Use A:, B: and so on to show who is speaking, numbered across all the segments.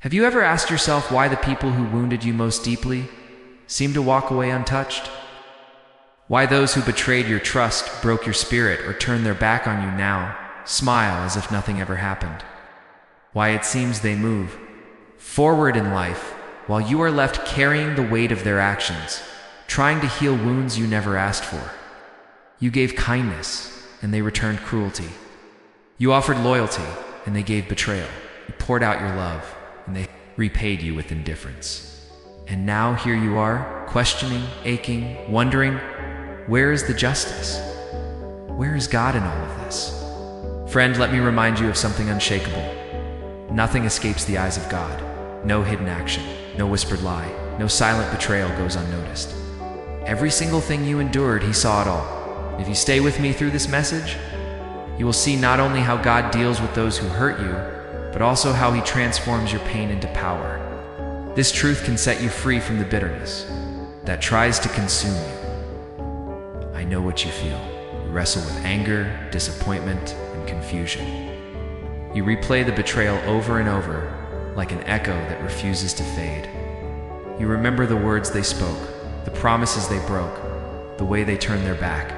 A: Have you ever asked yourself why the people who wounded you most deeply seem to walk away untouched? Why those who betrayed your trust, broke your spirit, or turned their back on you now smile as if nothing ever happened? Why it seems they move forward in life while you are left carrying the weight of their actions, trying to heal wounds you never asked for. You gave kindness, and they returned cruelty. You offered loyalty, and they gave betrayal. You poured out your love, and they repaid you with indifference. And now here you are, questioning, aching, wondering, where is the justice? Where is God in all of this? Friend, let me remind you of something unshakable. Nothing escapes the eyes of God. No hidden action, no whispered lie, no silent betrayal goes unnoticed. Every single thing you endured, He saw it all. If you stay with me through this message, you will see not only how God deals with those who hurt you, but also how He transforms your pain into power. This truth can set you free from the bitterness that tries to consume you. I know what you feel. You wrestle with anger, disappointment, and confusion. You replay the betrayal over and over, like an echo that refuses to fade. You remember the words they spoke, the promises they broke, the way they turned their back.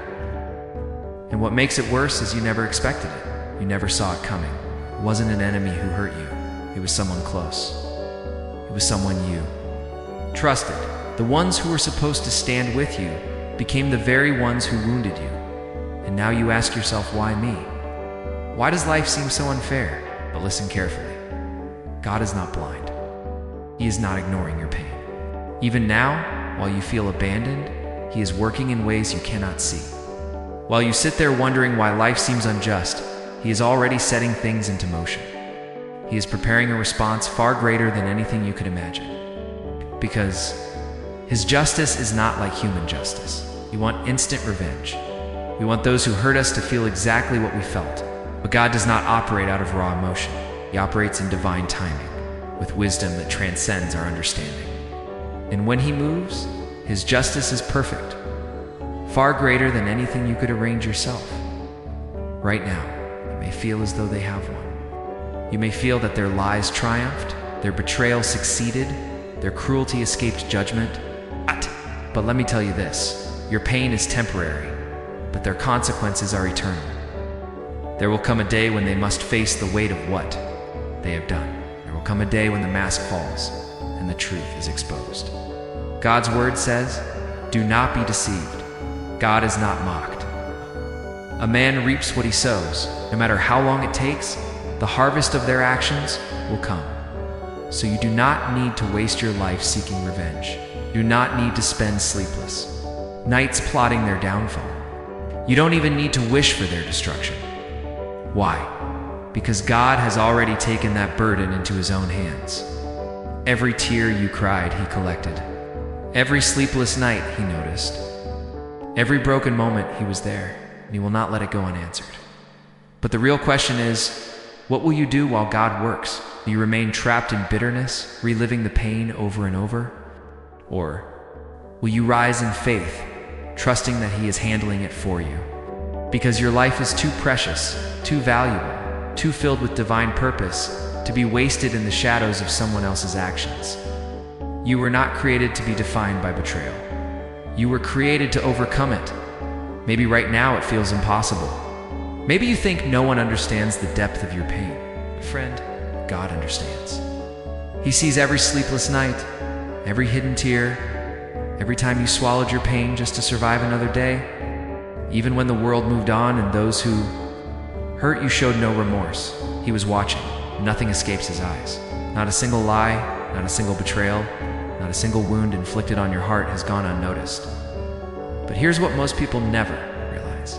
A: And what makes it worse is you never expected it. You never saw it coming. It wasn't an enemy who hurt you. It was someone close. It was someone you trusted. The ones who were supposed to stand with you became the very ones who wounded you. And now you ask yourself, why me? Why does life seem so unfair? But listen carefully. God is not blind. He is not ignoring your pain. Even now, while you feel abandoned, He is working in ways you cannot see. While you sit there wondering why life seems unjust, He is already setting things into motion. He is preparing a response far greater than anything you could imagine. Because His justice is not like human justice. We want instant revenge. We want those who hurt us to feel exactly what we felt. But God does not operate out of raw emotion. He operates in divine timing, with wisdom that transcends our understanding. And when He moves, His justice is perfect, far greater than anything you could arrange yourself. Right now, you may feel as though they have one. You may feel that their lies triumphed, their betrayal succeeded, their cruelty escaped judgment. But let me tell you this, your pain is temporary, but their consequences are eternal. There will come a day when they must face the weight of what they have done. There will come a day when the mask falls and the truth is exposed. God's word says, do not be deceived. God is not mocked. A man reaps what he sows. No matter how long it takes, the harvest of their actions will come. So you do not need to waste your life seeking revenge. You do not need to spend sleepless nights plotting their downfall. You don't even need to wish for their destruction. Why? Because God has already taken that burden into His own hands. Every tear you cried, He collected. Every sleepless night, He noticed. Every broken moment, He was there, and He will not let it go unanswered. But the real question is, what will you do while God works? Will you remain trapped in bitterness, reliving the pain over and over? Or will you rise in faith, trusting that He is handling it for you? Because your life is too precious, too valuable, too filled with divine purpose to be wasted in the shadows of someone else's actions. You were not created to be defined by betrayal. You were created to overcome it. Maybe right now it feels impossible. Maybe you think no one understands the depth of your pain. Friend, God understands. He sees every sleepless night, every hidden tear, every time you swallowed your pain just to survive another day. Even when the world moved on and those who hurt you showed no remorse, He was watching. Nothing escapes His eyes. Not a single lie, not a single betrayal, not a single wound inflicted on your heart has gone unnoticed. But here's what most people never realize.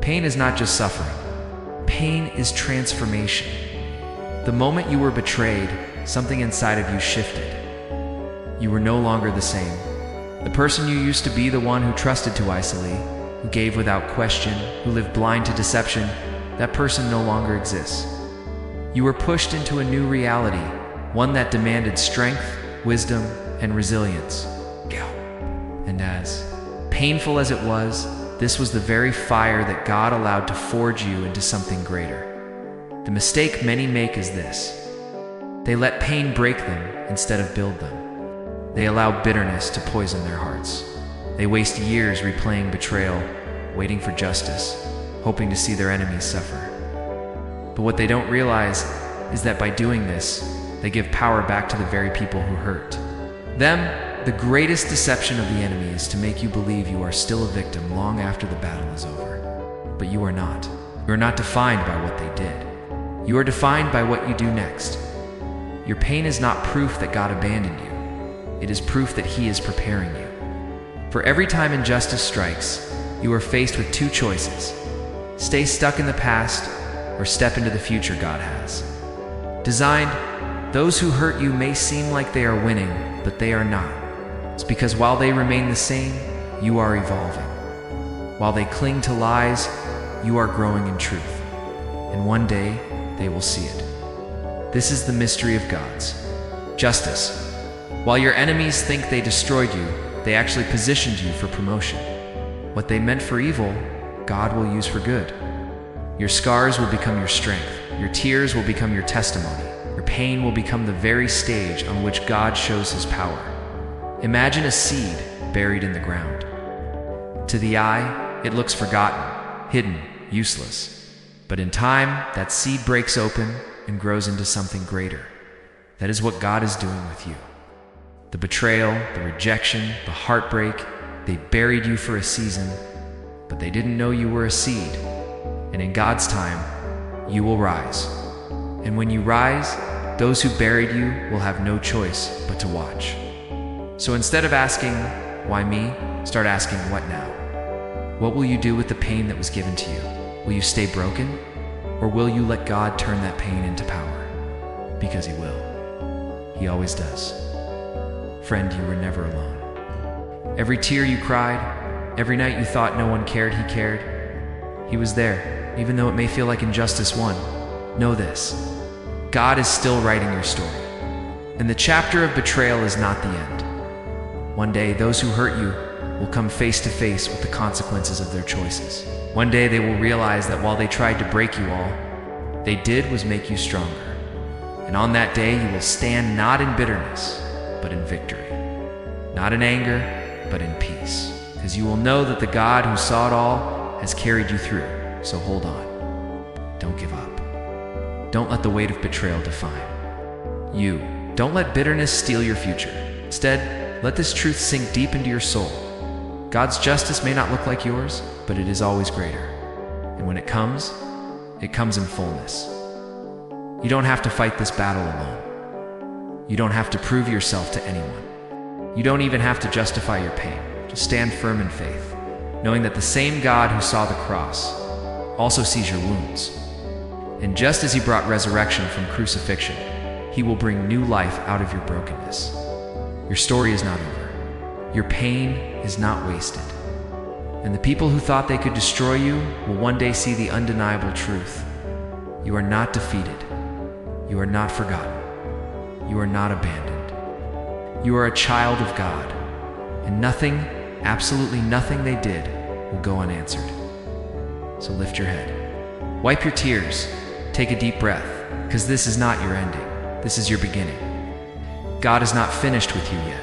A: Pain is not just suffering. Pain is transformation. The moment you were betrayed, something inside of you shifted. You were no longer the same. The person you used to be, the one who trusted too easily, who gave without question, who lived blind to deception, that person no longer exists. You were pushed into a new reality, one that demanded strength, wisdom, and resilience. And as painful as it was, this was the very fire that God allowed to forge you into something greater. The mistake many make is this. They let pain break them instead of build them. They allow bitterness to poison their hearts. They waste years replaying betrayal, waiting for justice, hoping to see their enemies suffer. But what they don't realize is that by doing this, they give power back to the very people who hurt them. The greatest deception of the enemy is to make you believe you are still a victim long after the battle is over. But you are not. You are not defined by what they did. You are defined by what you do next. Your pain is not proof that God abandoned you. It is proof that He is preparing you. For every time injustice strikes, you are faced with two choices: stay stuck in the past or step into the future God has designed. Those who hurt you may seem like they are winning, but they are not. It's because while they remain the same, you are evolving. While they cling to lies, you are growing in truth. And one day, they will see it. This is the mystery of God's justice. While your enemies think they destroyed you, they actually positioned you for promotion. What they meant for evil, God will use for good. Your scars will become your strength. Your tears will become your testimony. Your pain will become the very stage on which God shows His power. Imagine a seed buried in the ground. To the eye, it looks forgotten, hidden, useless. But in time, that seed breaks open and grows into something greater. That is what God is doing with you. The betrayal, the rejection, the heartbreak, they buried you for a season, but they didn't know you were a seed. And in God's time, you will rise. And when you rise, those who buried you will have no choice but to watch. So instead of asking, why me? Start asking, what now? What will you do with the pain that was given to you? Will you stay broken? Or will you let God turn that pain into power? Because He will. He always does. Friend, you were never alone. Every tear you cried, every night you thought no one cared, He cared. He was there, even though it may feel like injustice won. Know this: God is still writing your story. And the chapter of betrayal is not the end. One day, those who hurt you will come face to face with the consequences of their choices. One day they will realize that while they tried to break you all, they did was make you stronger. And on that day you will stand not in bitterness, but in victory. Not in anger, but in peace. Because you will know that the God who saw it all has carried you through. So hold on. Don't give up. Don't let the weight of betrayal define you. Don't let bitterness steal your future. Instead, let this truth sink deep into your soul. God's justice may not look like yours, but it is always greater. And when it comes in fullness. You don't have to fight this battle alone. You don't have to prove yourself to anyone. You don't even have to justify your pain. Just stand firm in faith, knowing that the same God who saw the cross also sees your wounds. And just as He brought resurrection from crucifixion, He will bring new life out of your brokenness. Your story is not over. Your pain is not wasted. And the people who thought they could destroy you will one day see the undeniable truth. You are not defeated. You are not forgotten. You are not abandoned. You are a child of God. And nothing, absolutely nothing they did will go unanswered. So lift your head. Wipe your tears. Take a deep breath, because this is not your ending. This is your beginning. God is not finished with you yet.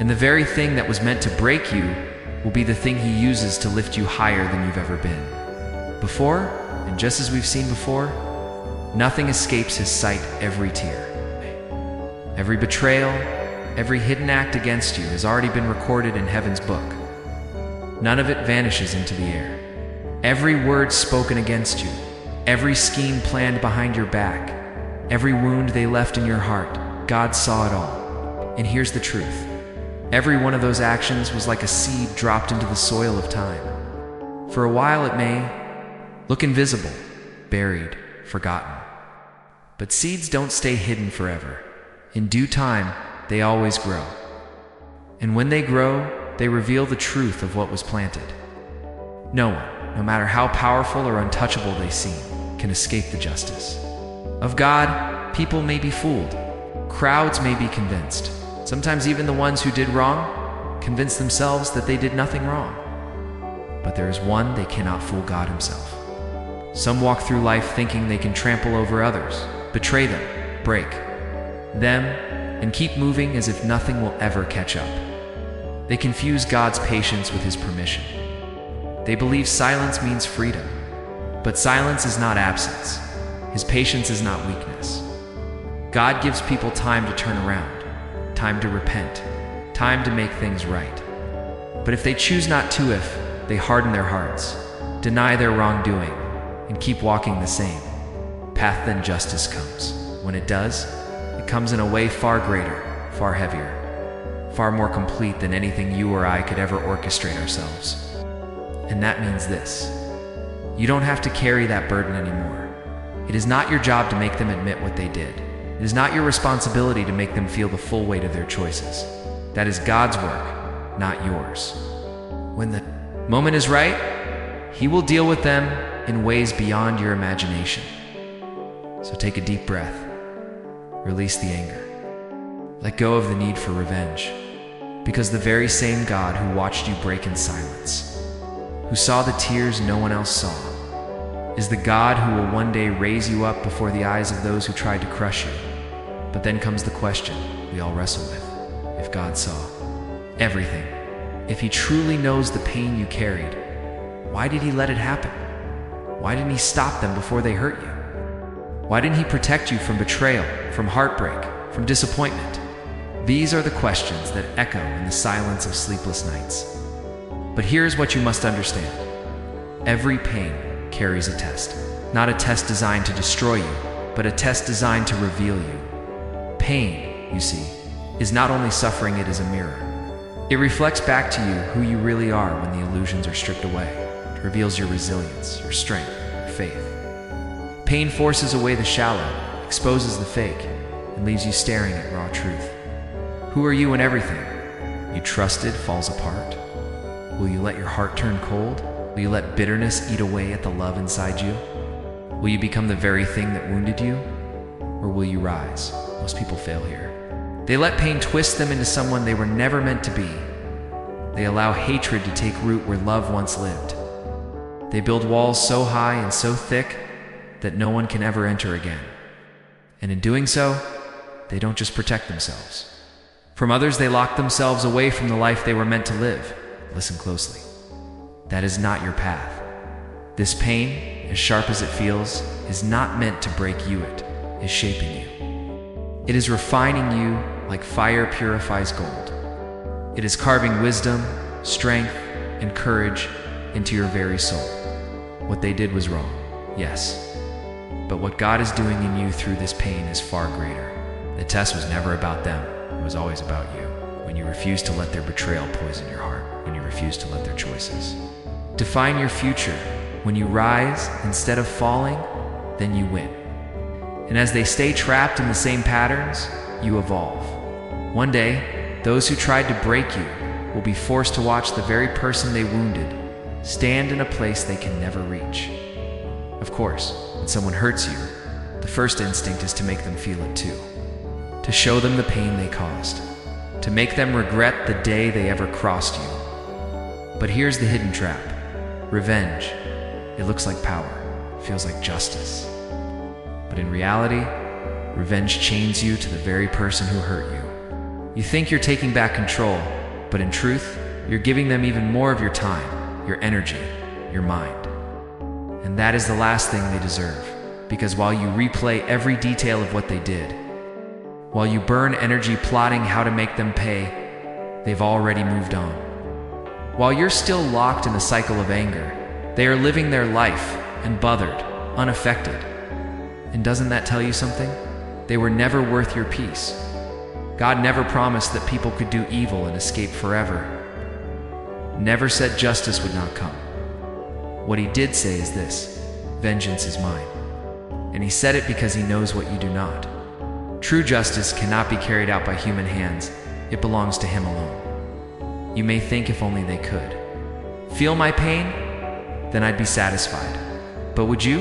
A: And the very thing that was meant to break you will be the thing He uses to lift you higher than you've ever been. Before, and just as we've seen before, nothing escapes His sight. Every tear, every betrayal, every hidden act against you has already been recorded in heaven's book. None of it vanishes into the air. Every word spoken against you, every scheme planned behind your back, every wound they left in your heart, God saw it all. And here's the truth. Every one of those actions was like a seed dropped into the soil of time. For a while it may look invisible, buried, forgotten. But seeds don't stay hidden forever. In due time, they always grow. And when they grow, they reveal the truth of what was planted. No one, no matter how powerful or untouchable they seem, can escape the justice of God. People may be fooled. Crowds may be convinced. Sometimes even the ones who did wrong convince themselves that they did nothing wrong. But there is one they cannot fool: God Himself. Some walk through life thinking they can trample over others, betray them, break, them, and keep moving as if nothing will ever catch up. They confuse God's patience with his permission. They believe silence means freedom, but silence is not absence. His patience is not weakness. God gives people time to turn around, time to repent, time to make things right. But if they choose not to, if they harden their hearts, deny their wrongdoing, and keep walking the same path, then justice comes. When it does, it comes in a way far greater, far heavier, far more complete than anything you or I could ever orchestrate ourselves. And that means this: you don't have to carry that burden anymore. It is not your job to make them admit what they did. It is not your responsibility to make them feel the full weight of their choices. That is God's work, not yours. When the moment is right, he will deal with them in ways beyond your imagination. So take a deep breath. Release the anger. Let go of the need for revenge. Because the very same God who watched you break in silence, who saw the tears no one else saw, is the God who will one day raise you up before the eyes of those who tried to crush you. But then comes the question we all wrestle with. If God saw everything, if he truly knows the pain you carried, why did he let it happen? Why didn't he stop them before they hurt you? Why didn't he protect you from betrayal, from heartbreak, from disappointment? These are the questions that echo in the silence of sleepless nights. But here's what you must understand. Every pain carries a test. Not a test designed to destroy you, but a test designed to reveal you. Pain, you see, is not only suffering, it is a mirror. It reflects back to you who you really are when the illusions are stripped away. It reveals your resilience, your strength, your faith. Pain forces away the shallow, exposes the fake, and leaves you staring at raw truth. Who are you when everything you trusted falls apart? Will you let your heart turn cold? Will you let bitterness eat away at the love inside you? Will you become the very thing that wounded you? Or will you rise? Most people fail here. They let pain twist them into someone they were never meant to be. They allow hatred to take root where love once lived. They build walls so high and so thick that no one can ever enter again. And in doing so, they don't just protect themselves. From others, they lock themselves away from the life they were meant to live. Listen closely. That is not your path. This pain, as sharp as it feels, is not meant to break you. It is shaping you. It is refining you like fire purifies gold. It is carving wisdom, strength, and courage into your very soul. What they did was wrong, yes. But what God is doing in you through this pain is far greater. The test was never about them. It was always about you. When you refuse to let their betrayal poison your heart, when you refuse to let their choices define your future, when you rise instead of falling, then you win. And as they stay trapped in the same patterns, you evolve. One day, those who tried to break you will be forced to watch the very person they wounded stand in a place they can never reach. Of course, when someone hurts you, the first instinct is to make them feel it too, to show them the pain they caused, to make them regret the day they ever crossed you. But here's the hidden trap. Revenge. It looks like power, feels like justice. But in reality, revenge chains you to the very person who hurt you. You think you're taking back control, but in truth, you're giving them even more of your time, your energy, your mind. And that is the last thing they deserve, because while you replay every detail of what they did, while you burn energy plotting how to make them pay, they've already moved on. While you're still locked in a cycle of anger, they are living their life, unbothered, unaffected. And doesn't that tell you something? They were never worth your peace. God never promised that people could do evil and escape forever. Never said justice would not come. What he did say is this: vengeance is mine. And he said it because he knows what you do not. True justice cannot be carried out by human hands. It belongs to him alone. You may think if only they could feel my pain, then I'd be satisfied. But would you?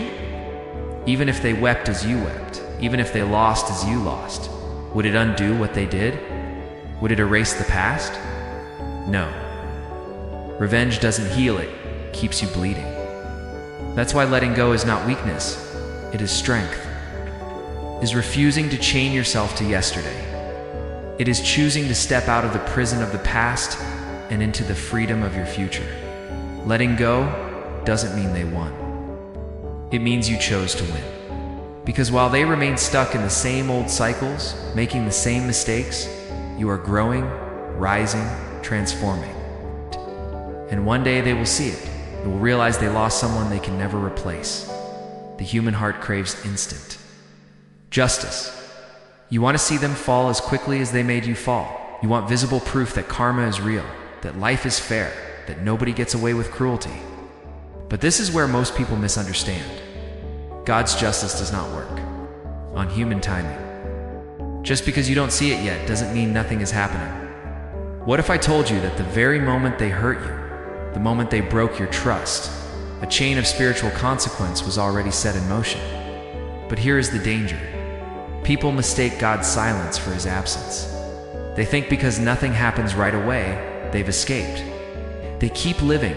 A: Even if they wept as you wept, even if they lost as you lost, would it undo what they did? Would it erase the past? No. Revenge doesn't heal, it keeps you bleeding. That's why letting go is not weakness, it is strength. is refusing to chain yourself to yesterday. It is choosing to step out of the prison of the past and into the freedom of your future. Letting go doesn't mean they won. It means you chose to win. Because while they remain stuck in the same old cycles, making the same mistakes, you are growing, rising, transforming. And one day they will see it. They will realize they lost someone they can never replace. The human heart craves instant justice. You want to see them fall as quickly as they made you fall. You want visible proof that karma is real, that life is fair, that nobody gets away with cruelty. But this is where most people misunderstand. God's justice does not work on human timing. Just because you don't see it yet doesn't mean nothing is happening. What if I told you that the very moment they hurt you, the moment they broke your trust, a chain of spiritual consequence was already set in motion? But here is the danger. People mistake God's silence for his absence. They think because nothing happens right away, they've escaped. They keep living,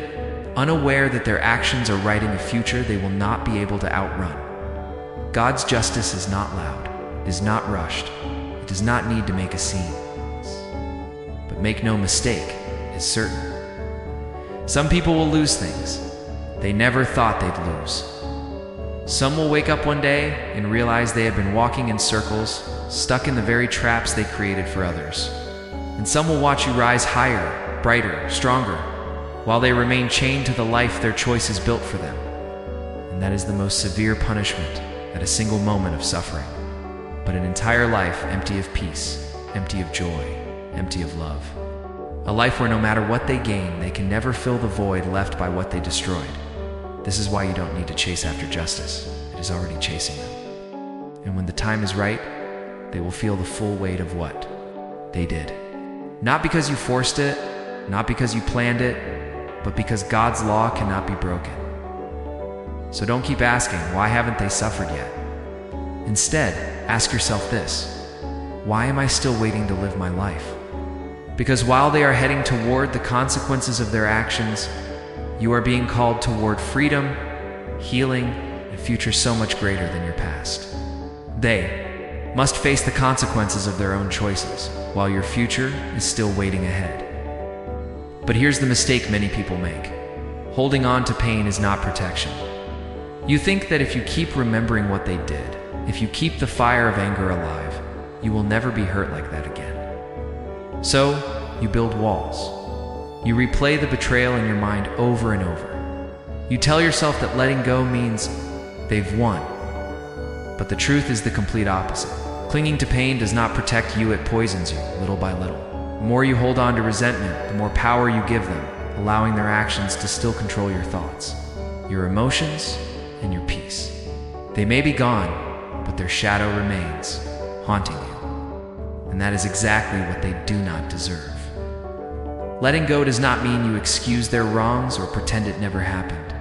A: unaware that their actions are writing a future they will not be able to outrun. God's justice is not loud, is not rushed. It does not need to make a scene. But make no mistake, is certain. Some people will lose things they never thought they'd lose. Some will wake up one day and realize they have been walking in circles, stuck in the very traps they created for others. And some will watch you rise higher, brighter, stronger, while they remain chained to the life their choices built for them. And that is the most severe punishment at a single moment of suffering. But an entire life empty of peace, empty of joy, empty of love. A life where no matter what they gain, they can never fill the void left by what they destroyed. This is why you don't need to chase after justice. It is already chasing them. And when the time is right, they will feel the full weight of what they did. Not because you forced it, not because you planned it, but because God's law cannot be broken. So don't keep asking, why haven't they suffered yet? Instead, ask yourself this: why am I still waiting to live my life? Because while they are heading toward the consequences of their actions, you are being called toward freedom, healing, and a future so much greater than your past. They must face the consequences of their own choices, while your future is still waiting ahead. But here's the mistake many people make. Holding on to pain is not protection. You think that if you keep remembering what they did, if you keep the fire of anger alive, you will never be hurt like that again. So, you build walls. You replay the betrayal in your mind over and over. You tell yourself that letting go means they've won. But the truth is the complete opposite. Clinging to pain does not protect you, it poisons you, little by little. The more you hold on to resentment, the more power you give them, allowing their actions to still control your thoughts, your emotions, and your peace. They may be gone, but their shadow remains, haunting you. And that is exactly what they do not deserve. Letting go does not mean you excuse their wrongs or pretend it never happened.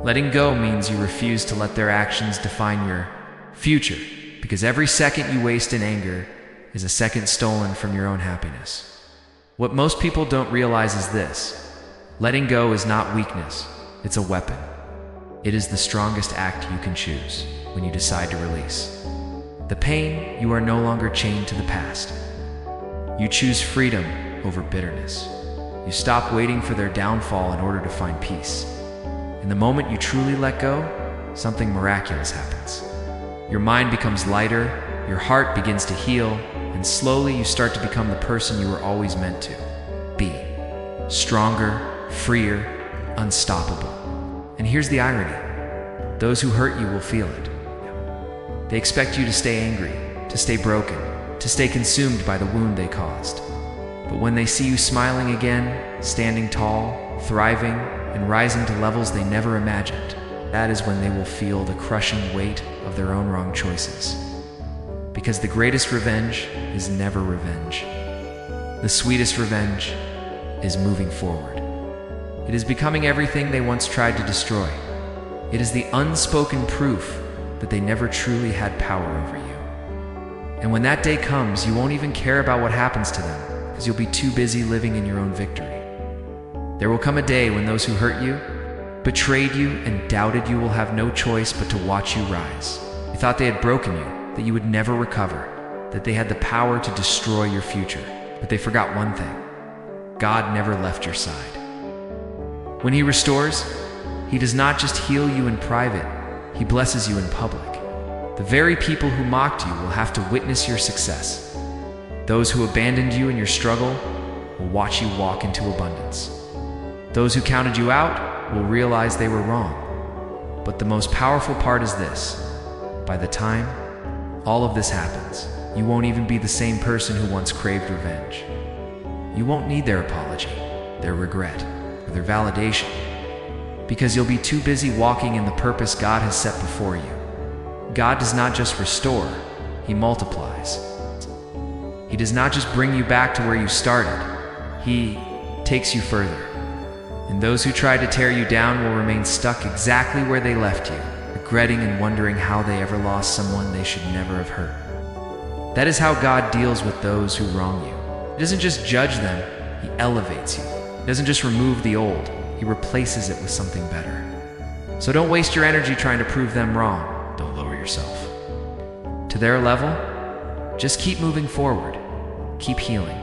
A: Letting go means you refuse to let their actions define your future, because every second you waste in anger is a second stolen from your own happiness. What most people don't realize is this: letting go is not weakness, it's a weapon. It is the strongest act you can choose when you decide to release the pain. You are no longer chained to the past. You choose freedom over bitterness. You stop waiting for their downfall in order to find peace. In the moment you truly let go, something miraculous happens. Your mind becomes lighter, your heart begins to heal, and slowly you start to become the person you were always meant to be. Stronger, freer, unstoppable. And here's the irony: those who hurt you will feel it. They expect you to stay angry, to stay broken, to stay consumed by the wound they caused. But when they see you smiling again, standing tall, thriving, and rising to levels they never imagined, that is when they will feel the crushing weight of their own wrong choices. Because the greatest revenge is never revenge. The sweetest revenge is moving forward. It is becoming everything they once tried to destroy. It is the unspoken proof that they never truly had power over you. And when that day comes, you won't even care about what happens to them, because you'll be too busy living in your own victory. There will come a day when those who hurt you, betrayed you, and doubted you will have no choice but to watch you rise. You thought they had broken you, that you would never recover, that they had the power to destroy your future. But they forgot one thing: God never left your side. When He restores, He does not just heal you in private, He blesses you in public. The very people who mocked you will have to witness your success. Those who abandoned you in your struggle will watch you walk into abundance. Those who counted you out will realize they were wrong. But the most powerful part is this: by the time all of this happens, you won't even be the same person who once craved revenge. You won't need their apology, their regret, or their validation, because you'll be too busy walking in the purpose God has set before you. God does not just restore, He multiplies. He does not just bring you back to where you started, He takes you further. And those who tried to tear you down will remain stuck exactly where they left you, regretting and wondering how they ever lost someone they should never have hurt. That is how God deals with those who wrong you. He doesn't just judge them, He elevates you. He doesn't just remove the old, He replaces it with something better. So don't waste your energy trying to prove them wrong. Don't lower yourself to their level. Just keep moving forward. Keep healing.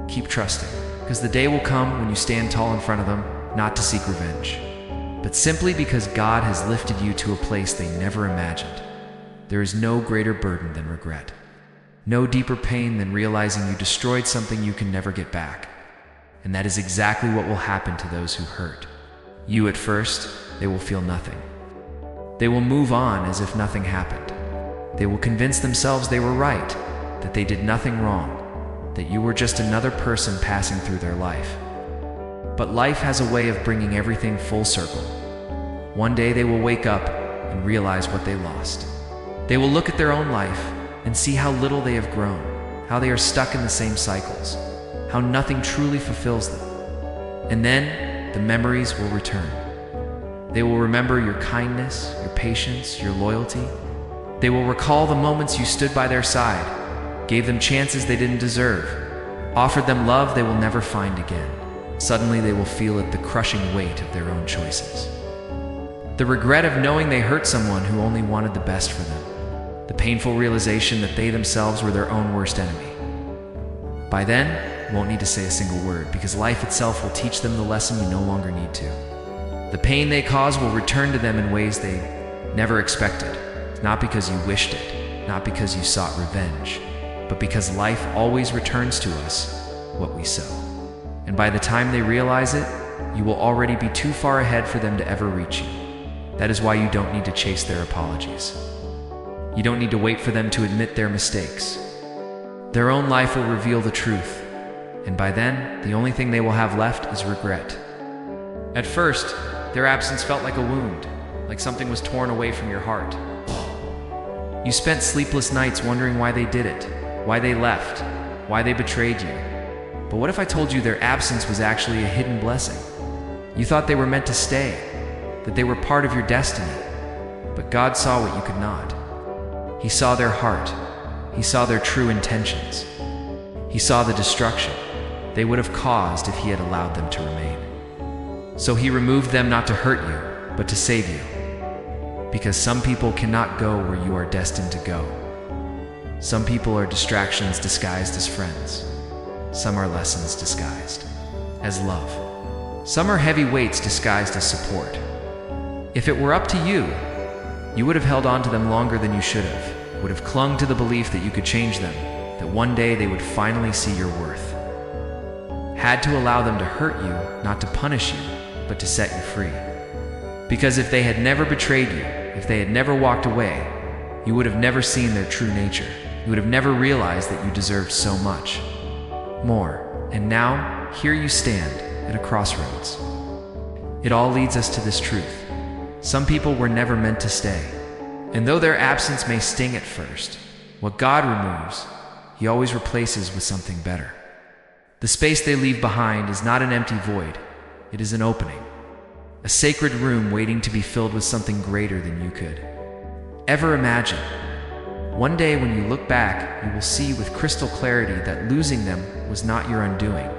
A: Keep trusting. Because the day will come when you stand tall in front of them, not to seek revenge, but simply because God has lifted you to a place they never imagined. There is no greater burden than regret. No deeper pain than realizing you destroyed something you can never get back. And that is exactly what will happen to those who hurt you at first. They will feel nothing. They will move on as if nothing happened. They will convince themselves they were right, that they did nothing wrong, that you were just another person passing through their life. But life has a way of bringing everything full circle. One day they will wake up and realize what they lost. They will look at their own life and see how little they have grown, how they are stuck in the same cycles, how nothing truly fulfills them. And then the memories will return. They will remember your kindness, your patience, your loyalty. They will recall the moments you stood by their side, gave them chances they didn't deserve, offered them love they will never find again. Suddenly they will feel it, the crushing weight of their own choices. The regret of knowing they hurt someone who only wanted the best for them. The painful realization that they themselves were their own worst enemy. By then, you won't need to say a single word, because life itself will teach them the lesson you no longer need to. The pain they cause will return to them in ways they never expected, not because you wished it, not because you sought revenge, but because life always returns to us what we sow. And by the time they realize it, you will already be too far ahead for them to ever reach you. That is why you don't need to chase their apologies. You don't need to wait for them to admit their mistakes. Their own life will reveal the truth, and by then, the only thing they will have left is regret. At first, their absence felt like a wound, like something was torn away from your heart. You spent sleepless nights wondering why they did it, why they left, why they betrayed you. But what if I told you their absence was actually a hidden blessing? You thought they were meant to stay, that they were part of your destiny. But God saw what you could not. He saw their heart. He saw their true intentions. He saw the destruction they would have caused if He had allowed them to remain. So He removed them not to hurt you, but to save you. Because some people cannot go where you are destined to go. Some people are distractions disguised as friends. Some are lessons disguised as love. Some are heavy weights disguised as support. If it were up to you, you would have held on to them longer than you should have, would have clung to the belief that you could change them, that one day they would finally see your worth. Had to allow them to hurt you, not to punish you, but to set you free. Because if they had never betrayed you, if they had never walked away, you would have never seen their true nature. You would have never realized that you deserved so much more. And now, here you stand at a crossroads. It all leads us to this truth. Some people were never meant to stay. And though their absence may sting at first, what God removes, He always replaces with something better. The space they leave behind is not an empty void. It is an opening. A sacred room waiting to be filled with something greater than you could ever imagine. One day when you look back, you will see with crystal clarity that losing them was not your undoing,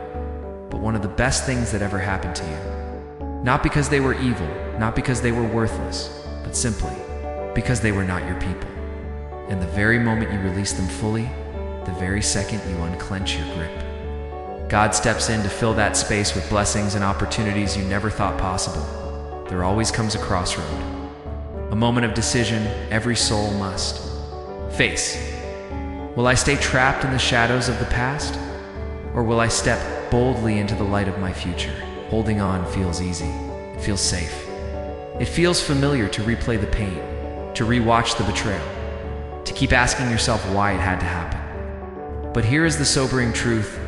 A: but one of the best things that ever happened to you. Not because they were evil, not because they were worthless, but simply because they were not your people. And the very moment you release them fully, the very second you unclench your grip, God steps in to fill that space with blessings and opportunities you never thought possible. There always comes a crossroad, a moment of decision every soul must face. Will I stay trapped in the shadows of the past? Or will I step boldly into the light of my future? Holding on feels easy. It feels safe. It feels familiar to replay the pain, to rewatch the betrayal, to keep asking yourself why it had to happen. But here is the sobering truth.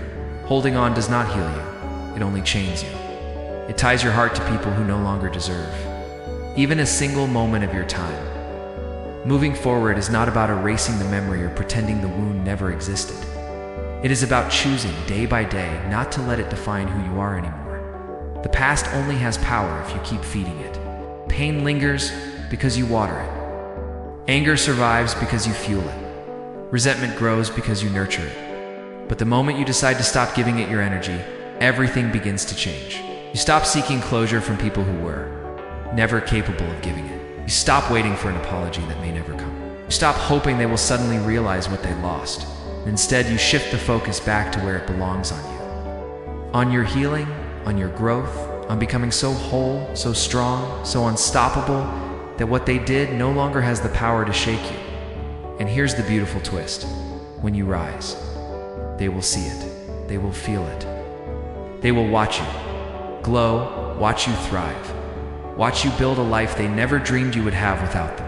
A: Holding on does not heal you. It only chains you. It ties your heart to people who no longer deserve even a single moment of your time. Moving forward is not about erasing the memory or pretending the wound never existed. It is about choosing day by day not to let it define who you are anymore. The past only has power if you keep feeding it. Pain lingers because you water it. Anger survives because you fuel it. Resentment grows because you nurture it. But the moment you decide to stop giving it your energy, everything begins to change. You stop seeking closure from people who were never capable of giving it. You stop waiting for an apology that may never come. You stop hoping they will suddenly realize what they lost. Instead, you shift the focus back to where it belongs on you. On your healing, on your growth, on becoming so whole, so strong, so unstoppable, that what they did no longer has the power to shake you. And here's the beautiful twist. When you rise, they will see it. They will feel it. They will watch you glow, watch you thrive, watch you build a life they never dreamed you would have without them.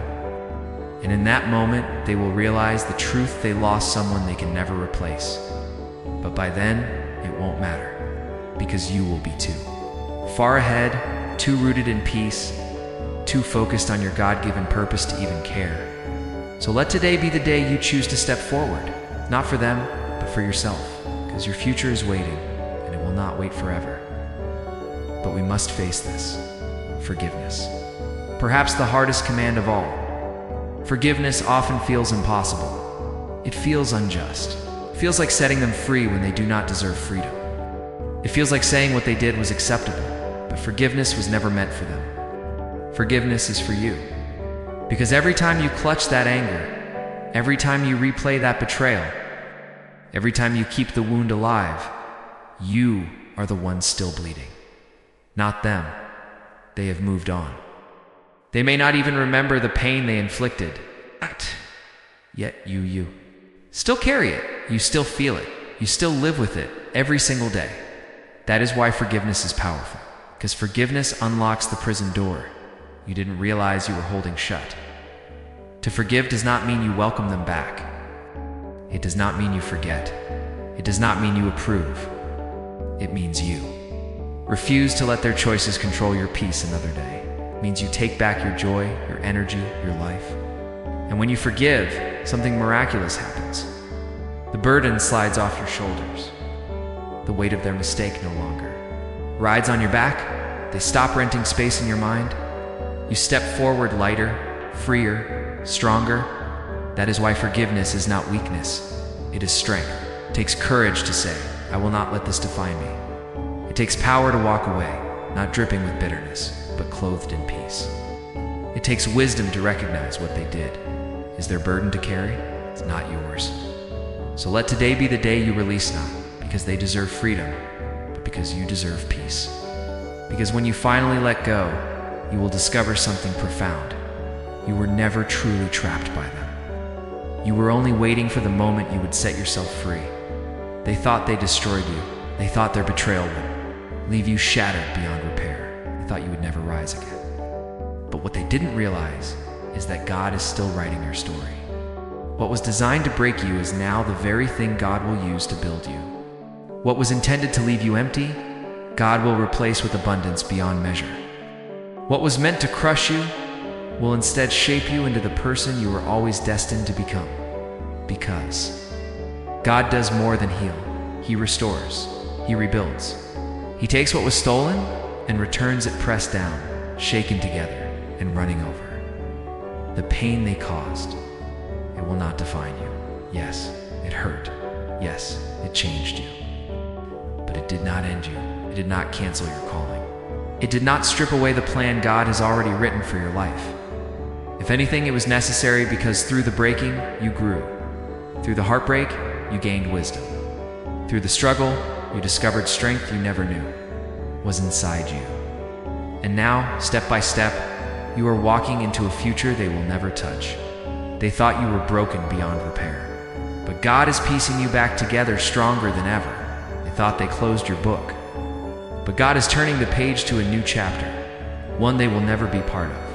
A: And in that moment, they will realize the truth: they lost someone they can never replace. But by then, it won't matter, because you will be too far ahead, too rooted in peace, too focused on your God-given purpose to even care. So let today be the day you choose to step forward, not for them, but for yourself, because your future is waiting, and it will not wait forever. But we must face this: forgiveness. Perhaps the hardest command of all. Forgiveness often feels impossible. It feels unjust. It feels like setting them free when they do not deserve freedom. It feels like saying what they did was acceptable, but forgiveness was never meant for them. Forgiveness is for you. Because every time you clutch that anger, every time you replay that betrayal, every time you keep the wound alive, you are the one still bleeding. Not them. They have moved on. They may not even remember the pain they inflicted. Yet you still carry it. You still feel it. You still live with it every single day. That is why forgiveness is powerful. Because forgiveness unlocks the prison door you didn't realize you were holding shut. To forgive does not mean you welcome them back. It does not mean you forget. It does not mean you approve. It means you refuse to let their choices control your peace another day. It means you take back your joy, your energy, your life. And when you forgive, something miraculous happens. The burden slides off your shoulders. The weight of their mistake no longer rides on your back. They stop renting space in your mind. You step forward lighter, freer, stronger. That is why forgiveness is not weakness. It is strength. It takes courage to say, I will not let this define me. It takes power to walk away, not dripping with bitterness, but clothed in peace. It takes wisdom to recognize what they did is their burden to carry. It's not yours. So let today be the day you release not because they deserve freedom, but because you deserve peace. Because when you finally let go, you will discover something profound. You were never truly trapped by them. You were only waiting for the moment you would set yourself free. They thought they destroyed you. They thought their betrayal would leave you shattered beyond repair. They thought you would never rise again. But what they didn't realize is that God is still writing your story. What was designed to break you is now the very thing God will use to build you. What was intended to leave you empty, God will replace with abundance beyond measure. What was meant to crush you will instead shape you into the person you were always destined to become. Because God does more than heal. He restores. He rebuilds. He takes what was stolen and returns it pressed down, shaken together, and running over. The pain they caused, it will not define you. Yes, it hurt. Yes, it changed you. But it did not end you. It did not cancel your calling. It did not strip away the plan God has already written for your life. If anything, it was necessary because through the breaking, you grew. Through the heartbreak, you gained wisdom. Through the struggle, you discovered strength you never knew was inside you. And now, step by step, you are walking into a future they will never touch. They thought you were broken beyond repair. But God is piecing you back together stronger than ever. They thought they closed your book. But God is turning the page to a new chapter, one they will never be part of.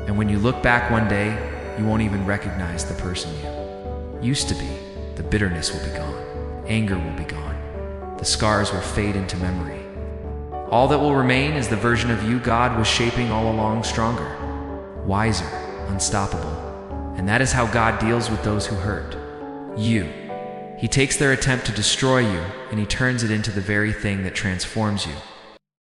A: And when you look back one day, you won't even recognize the person you used to be. The bitterness will be gone. Anger will be gone. The scars will fade into memory. All that will remain is the version of you God was shaping all along, stronger, wiser, unstoppable. And that is how God deals with those who hurt you. He takes their attempt to destroy you, and he turns it into the very thing that transforms you.